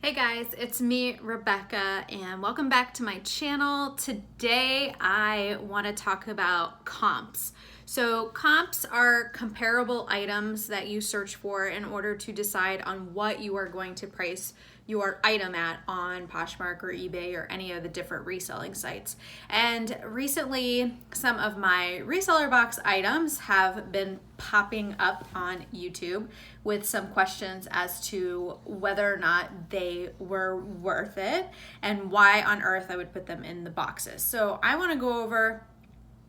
Hey guys, it's me, Rebecca, and welcome back to my channel. Today I want to talk about comps. So comps are comparable items that you search for in order to decide on what you are going to price your item at on Poshmark or eBay or any of the different reselling sites. And recently, some of my reseller box items have been popping up on YouTube with some questions as to whether or not they were worth it and why on earth I would put them in the boxes. So I want to go over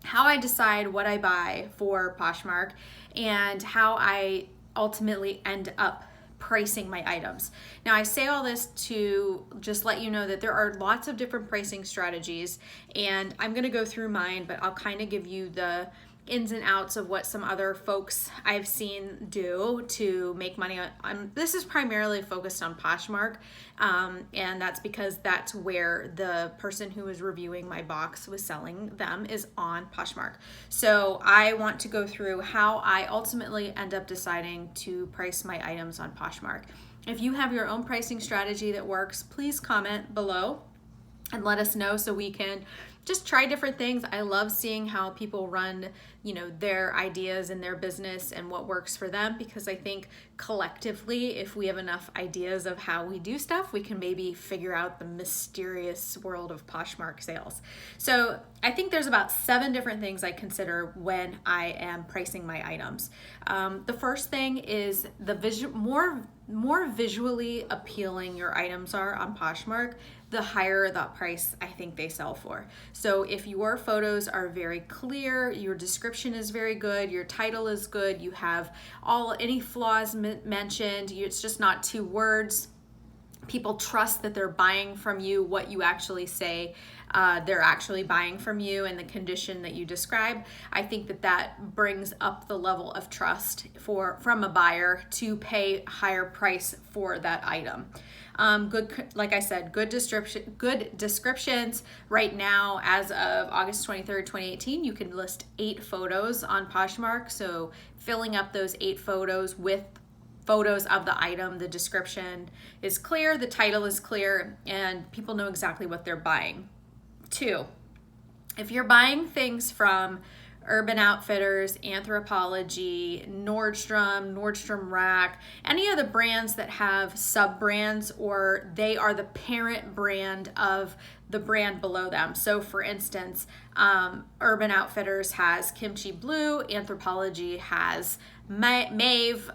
how I decide what I buy for Poshmark and how I ultimately end up pricing my items. Now I say all this to just let you know that there are lots of different pricing strategies, and I'm going to go through mine, but I'll kind of give you the ins and outs of what some other folks I've seen do to make money on. This is primarily focused on Poshmark, and that's because that's where the person who was reviewing my box was selling them is on Poshmark. So I want to go through how I ultimately end up deciding to price my items on Poshmark. If you have your own pricing strategy that works, please comment below and let us know so we can just try different things. I love seeing how people run, their ideas in their business and what works for them, because I think collectively, if we have enough ideas of how we do stuff, we can maybe figure out the mysterious world of Poshmark sales. So I think there's about 7 different things I consider when I am pricing my items. The first thing is the more visually appealing your items are on Poshmark, the higher that price I think they sell for. So if your photos are very clear, your description is very good, your title is good, you have any flaws mentioned, it's just not 2 words, people trust that they're buying from you what you actually say they're actually buying from you and the condition that you describe. I think that brings up the level of trust from a buyer to pay higher price for that item. Like I said, good descriptions. Right now, as of August 23rd, 2018, you can list 8 photos on Poshmark. So filling up those 8 photos with photos of the item, the description is clear, the title is clear, and people know exactly what they're buying. 2, if you're buying things from Urban Outfitters, Anthropologie, Nordstrom Rack, any of the brands that have sub-brands or they are the parent brand of the brand below them. So for instance, Urban Outfitters has Kimchi Blue, Anthropologie has Maeve,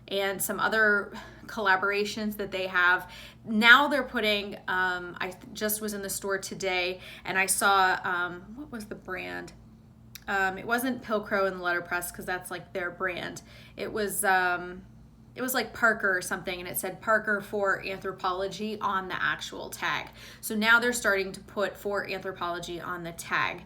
and some other collaborations that they have. Now they're putting, I just was in the store today and I saw, what was the brand? It wasn't Pilcrow and the Letterpress because that's like their brand. It was like Parker or something, and it said Parker for Anthropologie on the actual tag. So now they're starting to put for Anthropologie on the tag.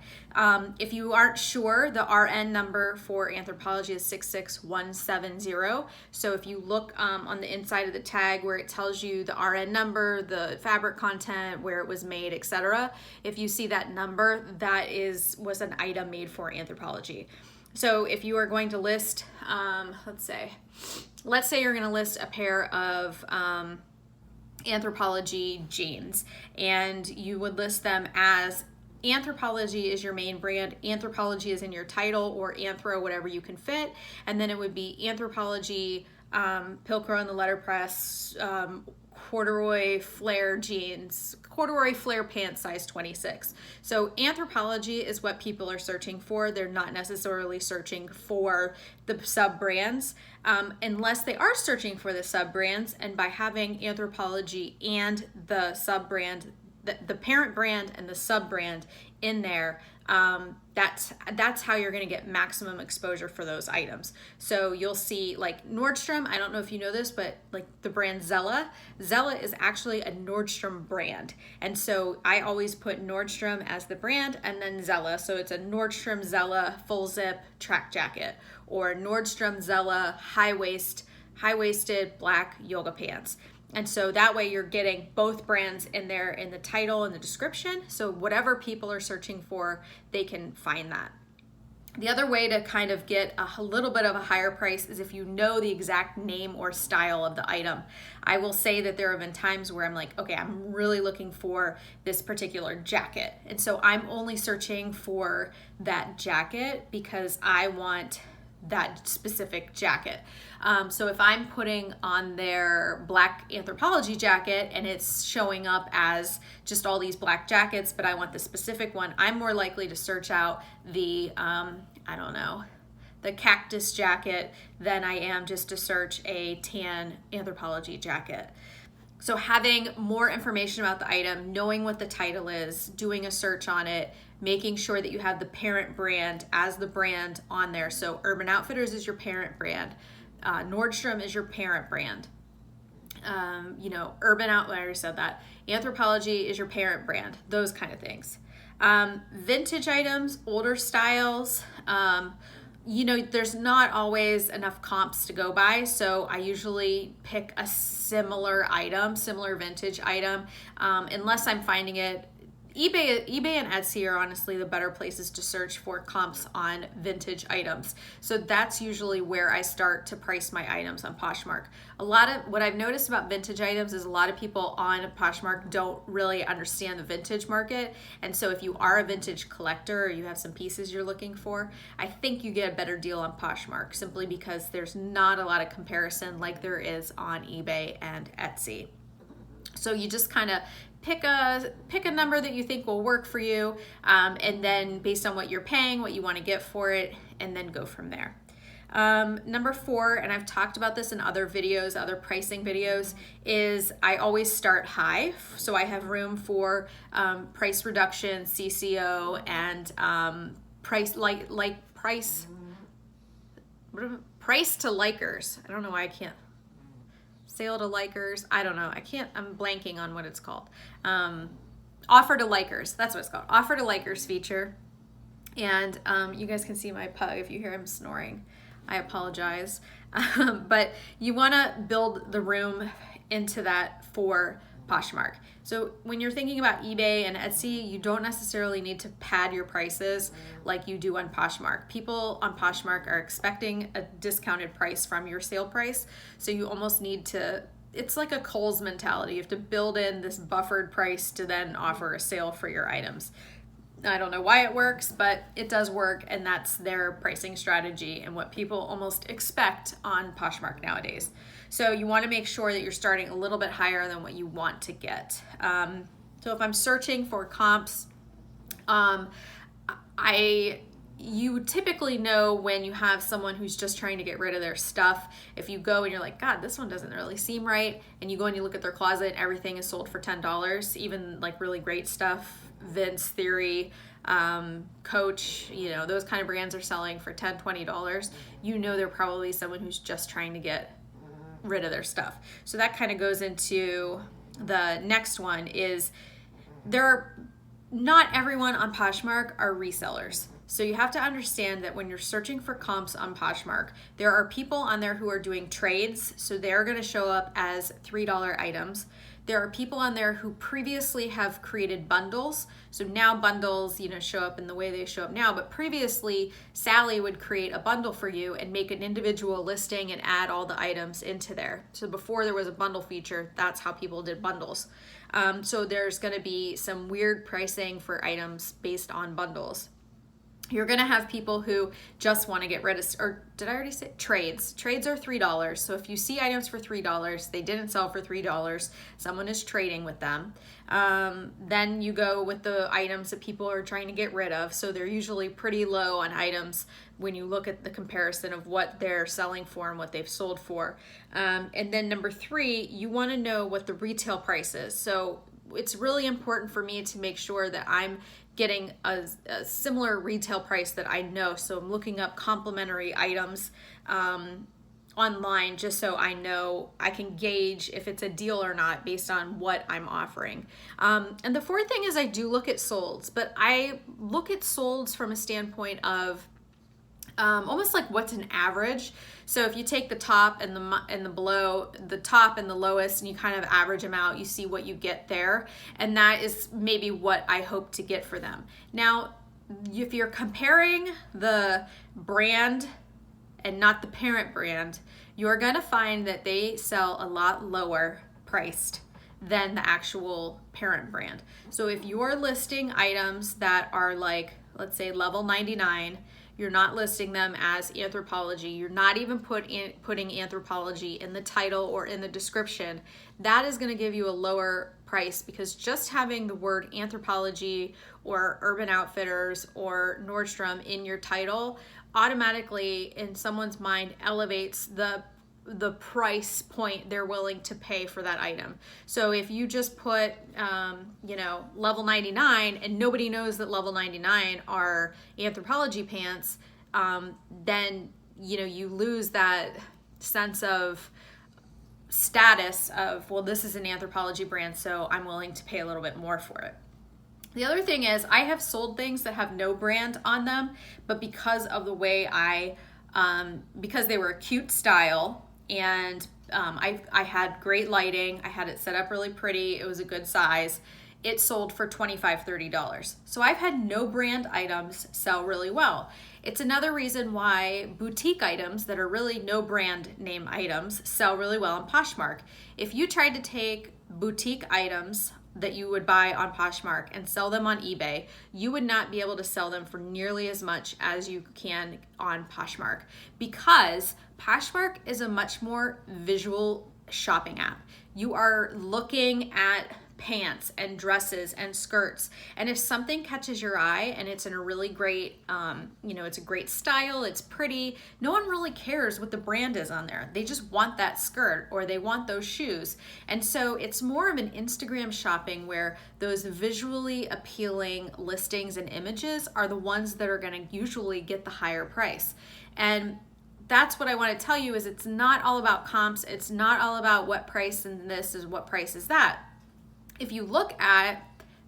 If you aren't sure, the RN number for Anthropologie is 66170. So if you look on the inside of the tag where it tells you the RN number, the fabric content, where it was made, etc., if you see that number, that was an item made for Anthropologie. So if you are going to list, let's say you're going to list a pair of Anthropologie jeans, and you would list them as Anthropologie is your main brand, Anthropologie is in your title, or Anthro, whatever you can fit, and then it would be Anthropologie, Pilcrow and the Letterpress, corduroy flare jeans, corduroy flare pants, size 26. So Anthropologie is what people are searching for. They're not necessarily searching for the sub-brands, unless they are searching for the sub-brands, and by having Anthropologie and the sub-brand, the parent brand and the sub-brand in there, that's how you're going to get maximum exposure for those items. So you'll see like Nordstrom, I don't know if you know this, but like the brand Zella is actually a Nordstrom brand. And so I always put Nordstrom as the brand and then Zella. So it's a Nordstrom Zella full zip track jacket, or Nordstrom Zella high-waisted black yoga pants. And so that way you're getting both brands in there in the title and the description. So whatever people are searching for, they can find that. The other way to kind of get a little bit of a higher price is if you know the exact name or style of the item. I will say that there have been times where I'm like, okay, I'm really looking for this particular jacket. And so I'm only searching for that jacket because I want that specific jacket. So if I'm putting on their black Anthropologie jacket and it's showing up as just all these black jackets, but I want the specific one, I'm more likely to search out the, I don't know, the cactus jacket than I am just to search a tan Anthropologie jacket. So having more information about the item, knowing what the title is, doing a search on it, making sure that you have the parent brand as the brand on there. So Urban Outfitters is your parent brand. Nordstrom is your parent brand. Urban Outfitters, I already said that. Anthropologie is your parent brand. Those kind of things. Vintage items, older styles, there's not always enough comps to go by, so I usually pick a similar vintage item, unless I'm finding it. eBay and Etsy are honestly the better places to search for comps on vintage items. So that's usually where I start to price my items on Poshmark. A lot of what I've noticed about vintage items is a lot of people on Poshmark don't really understand the vintage market. And so if you are a vintage collector or you have some pieces you're looking for, I think you get a better deal on Poshmark simply because there's not a lot of comparison like there is on eBay and Etsy. So you just kind of pick a number that you think will work for you, and then based on what you're paying, what you want to get for it, and then go from there. Number 4, and I've talked about this in other videos, other pricing videos, is I always start high. So I have room for price reduction, CCO, and price to likers. I don't know why I can't. Sale to likers, I don't know. I'm blanking on what it's called. Offer to likers, that's what it's called. Offer to likers feature. And you guys can see my pug if you hear him snoring. I apologize. But you wanna build the room into that for Poshmark. So when you're thinking about eBay and Etsy, you don't necessarily need to pad your prices like you do on Poshmark. People on Poshmark are expecting a discounted price from your sale price. So you almost need to, it's like a Kohl's mentality. You have to build in this buffered price to then offer a sale for your items. I don't know why it works, but it does work, and that's their pricing strategy and what people almost expect on Poshmark nowadays. So you want to make sure that you're starting a little bit higher than what you want to get. So if I'm searching for comps, you typically know when you have someone who's just trying to get rid of their stuff. If you go and you're like, God, this one doesn't really seem right, and you go and you look at their closet and everything is sold for $10, even like really great stuff, Vince Theory, Coach, those kind of brands are selling for $10, $20. They're probably someone who's just trying to get rid of their stuff. So that kind of goes into the next one is not everyone on Poshmark are resellers. So you have to understand that when you're searching for comps on Poshmark, there are people on there who are doing trades. So they're going to show up as $3 items. There are people on there who previously have created bundles. So now bundles, show up in the way they show up now. But previously, Sally would create a bundle for you and make an individual listing and add all the items into there. So before there was a bundle feature, that's how people did bundles. So there's going to be some weird pricing for items based on bundles. You're going to have people who just want to get rid of, or did I already say trades? Trades are $3. So if you see items for $3, they didn't sell for $3, someone is trading with them. Then you go with the items that people are trying to get rid of. So they're usually pretty low on items when you look at the comparison of what they're selling for and what they've sold for. And then number 3, you want to know what the retail price is. So it's really important for me to make sure that I'm getting a similar retail price that I know. So I'm looking up complementary items online just so I know I can gauge if it's a deal or not based on what I'm offering. And the 4th thing is I do look at solds, but I look at solds from a standpoint of almost like what's an average. So if you take the top and the below, the top and the lowest, and you kind of average them out, you see what you get there. And that is maybe what I hope to get for them. Now, if you're comparing the brand and not the parent brand, you're gonna find that they sell a lot lower priced than the actual parent brand. So if you're listing items that are like, let's say level 99, you're not listing them as Anthropologie, you're not even putting Anthropologie in the title or in the description, that is going to give you a lower price, because just having the word Anthropologie or Urban Outfitters or Nordstrom in your title automatically in someone's mind elevates the price point they're willing to pay for that item. So if you just put, level 99 and nobody knows that level 99 are Anthropologie pants, then, you lose that sense of status of, well, this is an Anthropologie brand, so I'm willing to pay a little bit more for it. The other thing is I have sold things that have no brand on them, but because of the way because they were a cute style, and I had great lighting, I had it set up really pretty, it was a good size, it sold for $25, $30. So I've had no brand items sell really well. It's another reason why boutique items that are really no brand name items sell really well on Poshmark. If you tried to take boutique items that you would buy on Poshmark and sell them on eBay, you would not be able to sell them for nearly as much as you can on Poshmark, because Poshmark is a much more visual shopping app. You are looking at pants and dresses and skirts, and if something catches your eye and it's in a really great it's a great style, it's pretty, no one really cares what the brand is on there. They just want that skirt or they want those shoes. And so it's more of an Instagram shopping where those visually appealing listings and images are the ones that are going to usually get the higher price. And that's what I want to tell you, is it's not all about comps. It's not all about what price and this is what price is that. If you look at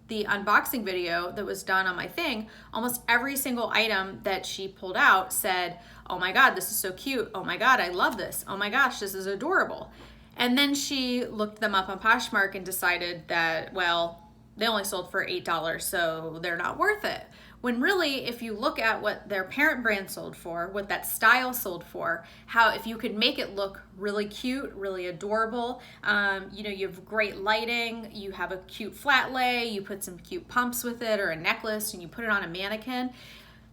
the unboxing video that was done on my thing, almost every single item that she pulled out said, oh my God, this is so cute. Oh my God, I love this. Oh my gosh, this is adorable. And then she looked them up on Poshmark and decided that, well, they only sold for $8, so they're not worth it. When really, if you look at what their parent brand sold for, what that style sold for, how if you could make it look really cute, really adorable, you have great lighting, you have a cute flat lay, you put some cute pumps with it or a necklace and you put it on a mannequin,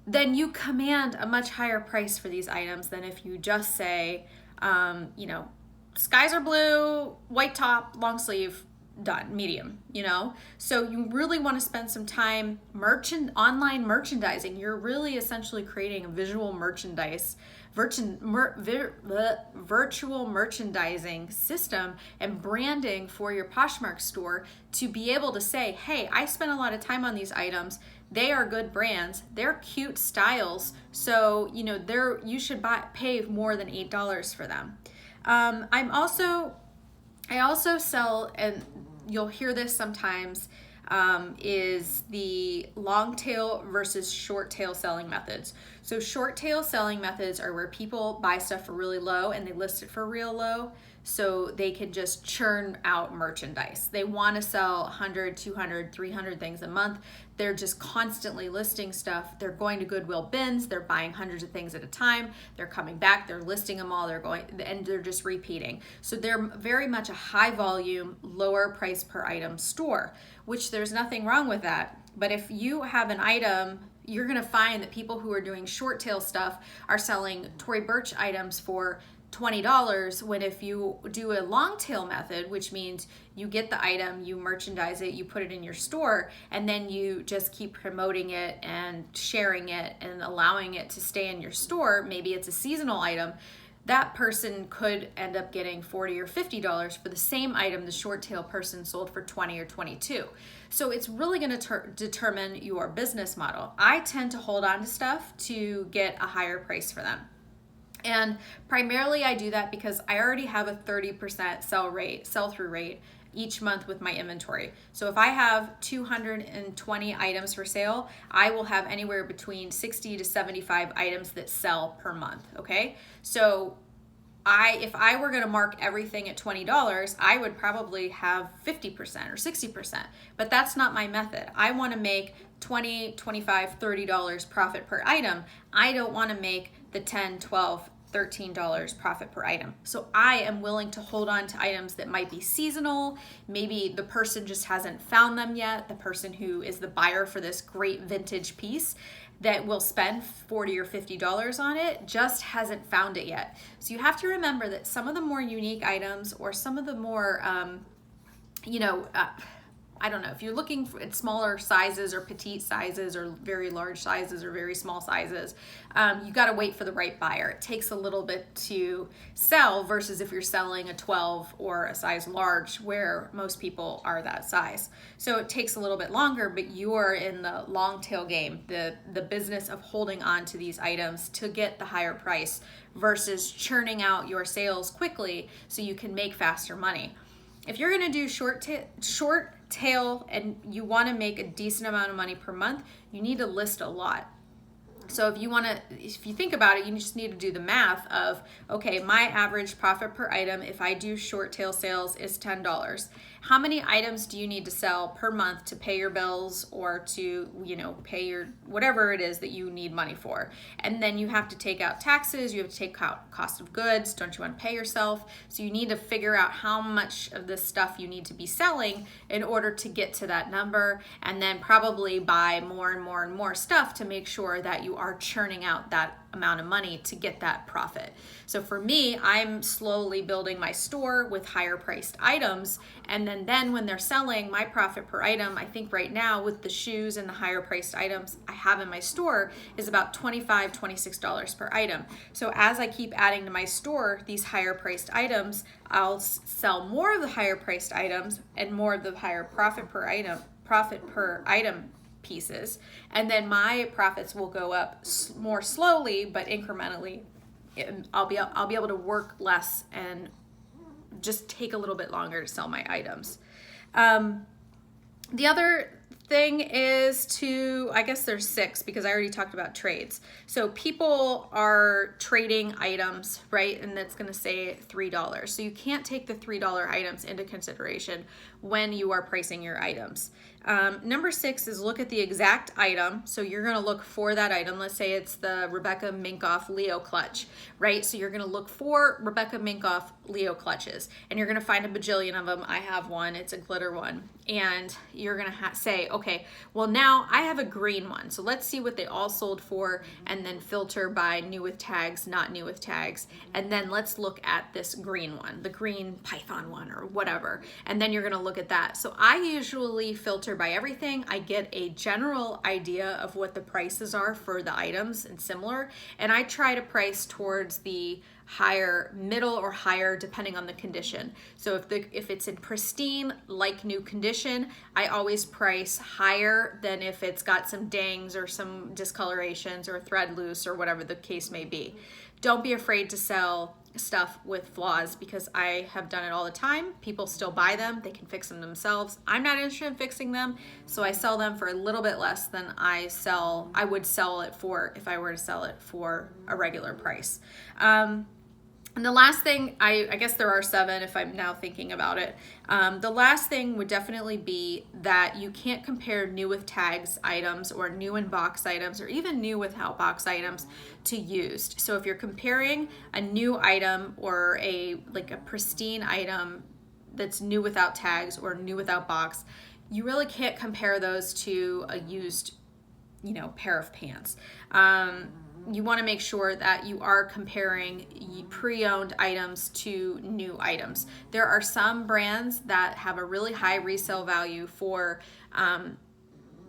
then you command a much higher price for these items than if you just say, skies are blue, white top, long sleeve, done, medium, So you really want to spend some time online merchandising. You're really essentially creating a visual virtual merchandising system and branding for your Poshmark store to be able to say, hey, I spent a lot of time on these items. They are good brands. They're cute styles. So, you should pay more than $8 for them. I also sell, and you'll hear this sometimes, is the Longtail versus Shorttail selling methods. So Shorttail selling methods are where people buy stuff for really low and they list it for real low so they can just churn out merchandise. They want to sell 100, 200, 300 things a month. They're just constantly listing stuff. They're going to Goodwill bins. They're buying hundreds of things at a time. They're coming back. They're listing them all. And they're just repeating. So they're very much a high volume, lower price per item store, which there's nothing wrong with that. But if you have an item, you're going to find that people who are doing short tail stuff are selling Tory Burch items for $20, when if you do a long tail method, which means you get the item, you merchandise it, you put it in your store, and then you just keep promoting it and sharing it and allowing it to stay in your store, maybe it's a seasonal item, that person could end up getting $40 or $50 for the same item the short tail person sold for $20 or $22. So it's really going to determine your business model. I tend to hold on to stuff to get a higher price for them. And primarily I do that because I already have a 30% sell-through rate each month with my inventory. So if I have 220 items for sale, I will have anywhere between 60 to 75 items that sell per month, okay? So if I were going to mark everything at $20, I would probably have 50% or 60%, but that's not my method. I want to make $20, $25, $30 profit per item. I don't want to make the $10, $12, $13 profit per item. So I am willing to hold on to items that might be seasonal. Maybe the person just hasn't found them yet. The person who is the buyer for this great vintage piece that will spend $40 or $50 on it just hasn't found it yet. So you have to remember that some of the more unique items, or some of the more, I don't know, if you're looking at smaller sizes or petite sizes or very large sizes or very small sizes, you got to wait for the right buyer. It takes a little bit to sell versus if you're selling a 12 or a size large, where most people are that size. So it takes a little bit longer, but you're in the long tail game, the business of holding on to these items to get the higher price versus churning out your sales quickly so you can make faster money. If you're going to do short tail and you want to make a decent amount of money per month, you need to list a lot. So if you think about it, you just need to do the math of, okay, my average profit per item, if I do short tail sales, is $10. How many items do you need to sell per month to pay your bills or to, pay your whatever it is that you need money for? And then you have to take out taxes, you have to take out cost of goods. Don't you want to pay yourself? So you need to figure out how much of this stuff you need to be selling in order to get to that number, and then probably buy more and more and more stuff to make sure that you are churning out that amount of money to get that profit. So for me, I'm slowly building my store with higher priced items, and then when they're selling, my profit per item, I think right now with the shoes and the higher priced items I have in my store, is about $25, $26 per item. So as I keep adding to my store these higher priced items, I'll sell more of the higher priced items and more of the higher profit per item pieces, and then my profits will go up more slowly but incrementally. I'll be able to work less and just take a little bit longer to sell my items. The other thing is I guess there's 6 because I already talked about trades. So people are trading items, right? And that's going to say $3. So you can't take the $3 items into consideration when you are pricing your items. Number 6 is look at the exact item. So you're going to look for that item. Let's say it's the Rebecca Minkoff Leo clutch, right? So you're going to look for Rebecca Minkoff Leo clutches, and you're going to find a bajillion of them. I have one. It's a glitter one. And you're going to say, okay, well, now I have a green one. So let's see what they all sold for, and then filter by new with tags, not new with tags. And then let's look at this green one, the green python one or whatever. And then you're going to look at that. So I usually filter by everything. I get a general idea of what the prices are for the items and similar, and I try to price towards the higher, middle or higher, depending on the condition. So if it's in pristine, like new condition, I always price higher than if it's got some dangs or some discolorations or thread loose or whatever the case may be. Don't be afraid to sell stuff with flaws, because I have done it all the time. People still buy them. They can fix them themselves. I'm not interested in fixing them, so I sell them for a little bit less than I would sell it for if I were to sell it for a regular price. And the last thing, I guess there are 7 if I'm now thinking about it. The last thing would definitely be that you can't compare new with tags items or new in box items or even new without box items to used. So if you're comparing a new item or a pristine item that's new without tags or new without box, you really can't compare those to a used, pair of pants. You want to make sure that you are comparing pre-owned items to new items. There are some brands that have a really high resale value for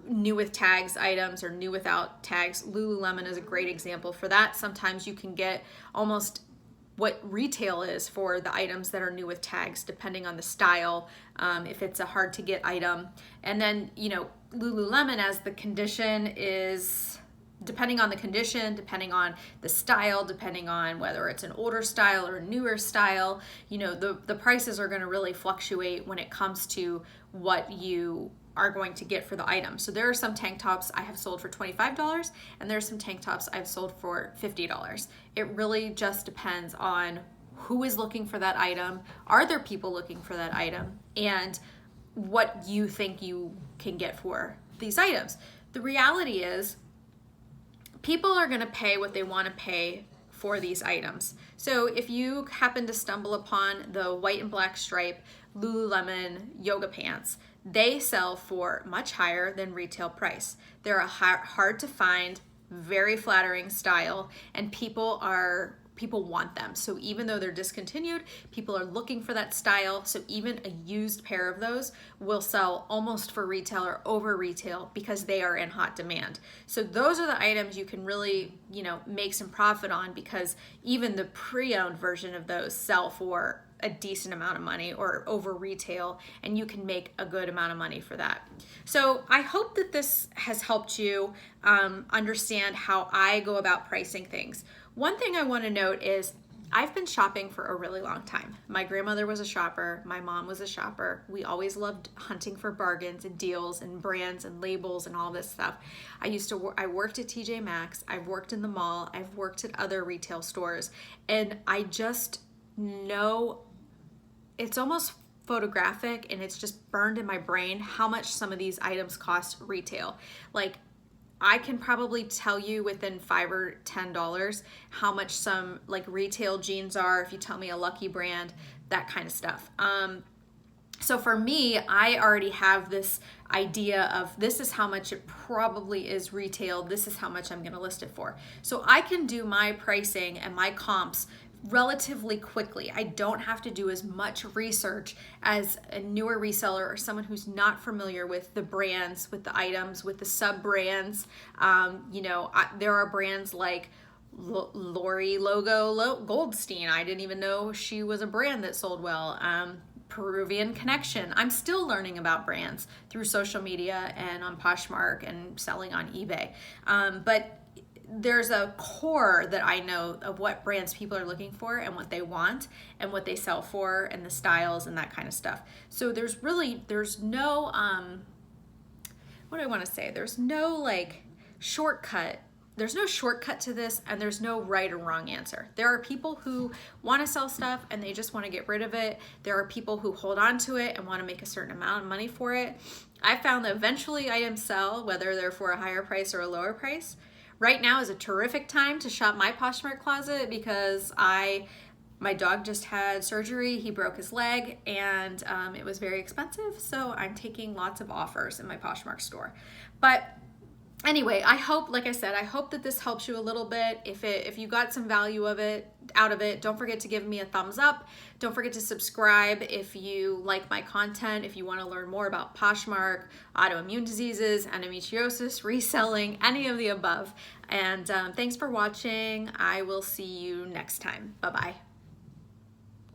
new with tags items or new without tags. Lululemon is a great example for that. Sometimes you can get almost what retail is for the items that are new with tags, depending on the style, if it's a hard to get item. And then, Lululemon, as the condition is, depending on the condition, depending on the style, depending on whether it's an older style or a newer style, the prices are going to really fluctuate when it comes to what you are going to get for the item. So there are some tank tops I have sold for $25, and there are some tank tops I've sold for $50. It really just depends on who is looking for that item, are there people looking for that item, and what you think you can get for these items. The reality is people are going to pay what they want to pay for these items. So if you happen to stumble upon the white and black stripe Lululemon yoga pants, they sell for much higher than retail price. They're a hard to find, very flattering style, and people want them. So even though they're discontinued, people are looking for that style. So even a used pair of those will sell almost for retail or over retail because they are in hot demand. So those are the items you can really, make some profit on, because even the pre-owned version of those sell for a decent amount of money or over retail, and you can make a good amount of money for that. So I hope that this has helped you understand how I go about pricing things. One thing I want to note is I've been shopping for a really long time. My grandmother was a shopper. My mom was a shopper. We always loved hunting for bargains and deals and brands and labels and all this stuff. I worked at TJ Maxx. I've worked in the mall. I've worked at other retail stores. And I just know it's almost photographic, and it's just burned in my brain how much some of these items cost retail. Like, I can probably tell you within $5 or $10 how much some like retail jeans are, if you tell me a Lucky brand, that kind of stuff. So for me, I already have this idea of this is how much it probably is retail, this is how much I'm gonna list it for. So I can do my pricing and my comps relatively quickly. I don't have to do as much research as a newer reseller or someone who's not familiar with the brands, with the items, with the sub brands. There are brands like Lori Logo Goldstein. I didn't even know she was a brand that sold well. Peruvian Connection. I'm still learning about brands through social media and on Poshmark and selling on eBay. But there's a core that I know of what brands people are looking for and what they want and what they sell for and the styles and that kind of stuff. So there's no, what do I want to say? There's no like shortcut. There's no shortcut to this, and there's no right or wrong answer. There are people who want to sell stuff and they just want to get rid of it. There are people who hold on to it and want to make a certain amount of money for it. I found that eventually items sell, whether they're for a higher price or a lower price. Right now is a terrific time to shop my Poshmark closet because my dog just had surgery. He broke his leg, and it was very expensive. So I'm taking lots of offers in my Poshmark store. But anyway, I hope that this helps you a little bit. If you got some value out of it, don't forget to give me a thumbs up. Don't forget to subscribe if you like my content, if you want to learn more about Poshmark, autoimmune diseases, endometriosis, reselling, any of the above. And thanks for watching. I will see you next time. Bye-bye.